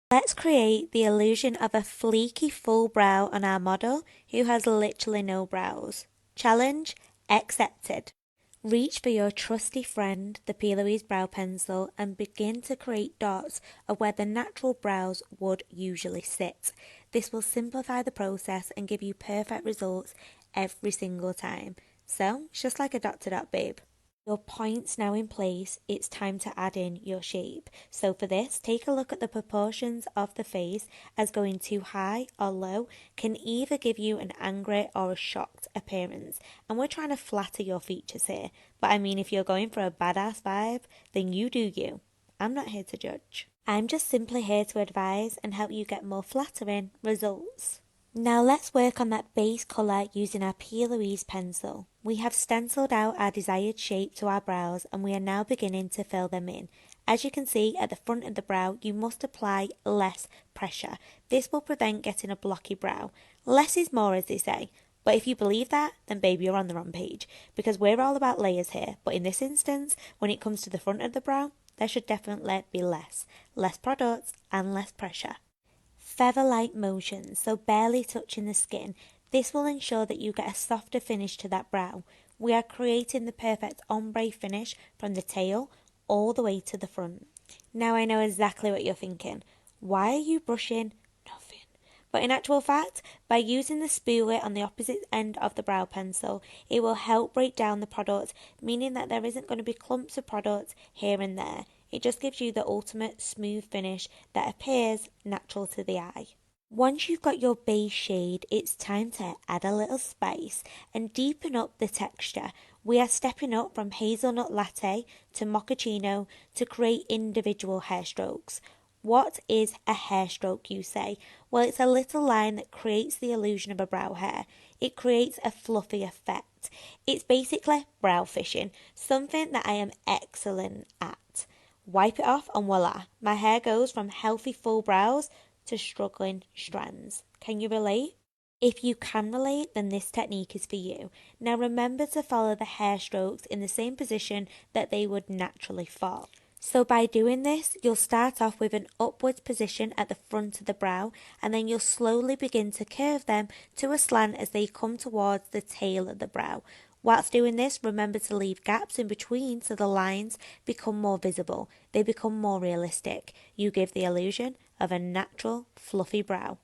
Let's create the illusion of a fleeky full brow on our model who has literally no brows. Challenge accepted. Reach for your trusty friend, the P. Louise brow pencil, and begin to create dots of where the natural brows would usually sit. This will simplify the process and give you perfect results every single time. So, it's just like a dot to dot babe. Your point's now in place, it's time to add in your shape. So for this, take a look at the proportions of the face, as going too high or low can either give you an angry or a shocked appearance. And we're trying to flatter your features here. But I mean, if you're going for a badass vibe, then you do you. I'm not here to judge. I'm just simply here to advise and help you get more flattering results. Now let's work on that base colour using our P. Louise pencil. We have stenciled out our desired shape to our brows and we are now beginning to fill them in. As you can see at the front of the brow, you must apply less pressure. This will prevent getting a blocky brow. Less is more, as they say. But if you believe that, then baby, you're on the wrong page. Because we're all about layers here. But in this instance, when it comes to the front of the brow, there should definitely be less. Less products and less pressure. Feather-like motions, so barely touching the skin. This will ensure that you get a softer finish to that brow. We are creating the perfect ombre finish from the tail all the way to the front. Now I know exactly what you're thinking. Why are you brushing nothing? But in actual fact, by using the spoolie on the opposite end of the brow pencil, it will help break down the product, meaning that there isn't going to be clumps of product here and there. It just gives you the ultimate smooth finish that appears natural to the eye. Once you've got your base shade, it's time to add a little spice and deepen up the texture. We are stepping up from hazelnut latte to mochaccino to create individual hair strokes. What is a hair stroke, you say? Well, it's a little line that creates the illusion of a brow hair. It creates a fluffy effect. It's basically brow fishing, something that I am excellent at. Wipe it off and voila, my hair goes from healthy full brows to struggling strands. Can you relate? If you can relate, then this technique is for you. Now remember to follow the hair strokes in the same position that they would naturally fall. So by doing this, you'll start off with an upwards position at the front of the brow, and then you'll slowly begin to curve them to a slant as they come towards the tail of the brow. Whilst doing this, remember to leave gaps in between so the lines become more visible. They become more realistic. You give the illusion of a natural, fluffy brow.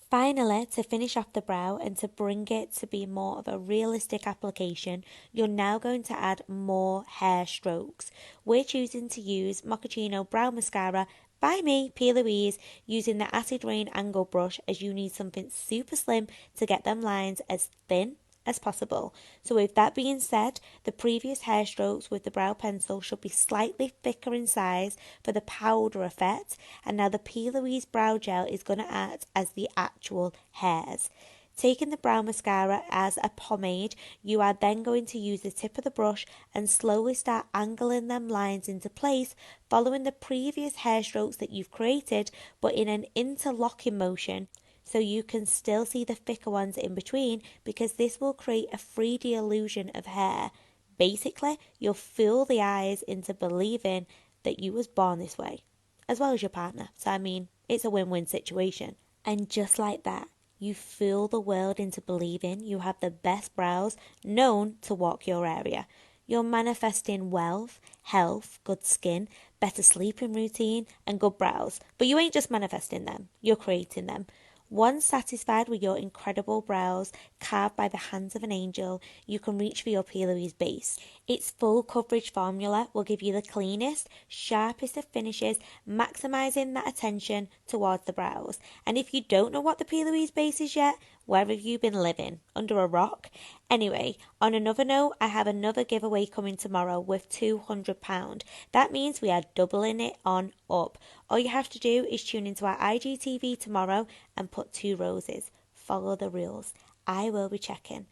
Finally, to finish off the brow and to bring it to be more of a realistic application, you're now going to add more hair strokes. We're choosing to use Mochaccino Brow Mascara by me, P. Louise, using the Acid Rain Angle Brush, as you need something super slim to get them lines as thin as possible. So with that being said, the previous hair strokes with the brow pencil should be slightly thicker in size for the powder effect, and now the P. Louise brow gel is going to act as the actual hairs. Taking the brow mascara as a pomade, you are then going to use the tip of the brush and slowly start angling them lines into place, following the previous hair strokes that you've created, but in an interlocking motion, so you can still see the thicker ones in between, because this will create a 3D illusion of hair. Basically, you'll fool the eyes into believing that you was born this way, as well as your partner. So I mean, it's a win-win situation. And just like that, you fool the world into believing you have the best brows known to walk your area. You're manifesting wealth, health, good skin, better sleeping routine, and good brows. But you ain't just manifesting them, you're creating them. Once satisfied with your incredible brows carved by the hands of an angel, you can reach for your P. Louise base. Its full coverage formula will give you the cleanest, sharpest of finishes, maximising that attention towards the brows. And if you don't know what the P. Louise base is yet, where have you been living? Under a rock? Anyway, on another note, I have another giveaway coming tomorrow with £200. That means we are doubling it on up. All you have to do is tune into our IGTV tomorrow and put 2 roses. Follow the rules. I will be checking.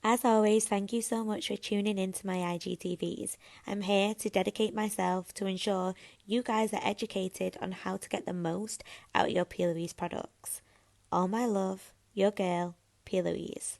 As always, thank you so much for tuning into my IGTVs. I'm here to dedicate myself to ensure you guys are educated on how to get the most out of your P. Louise products. All my love, your girl, P. Louise.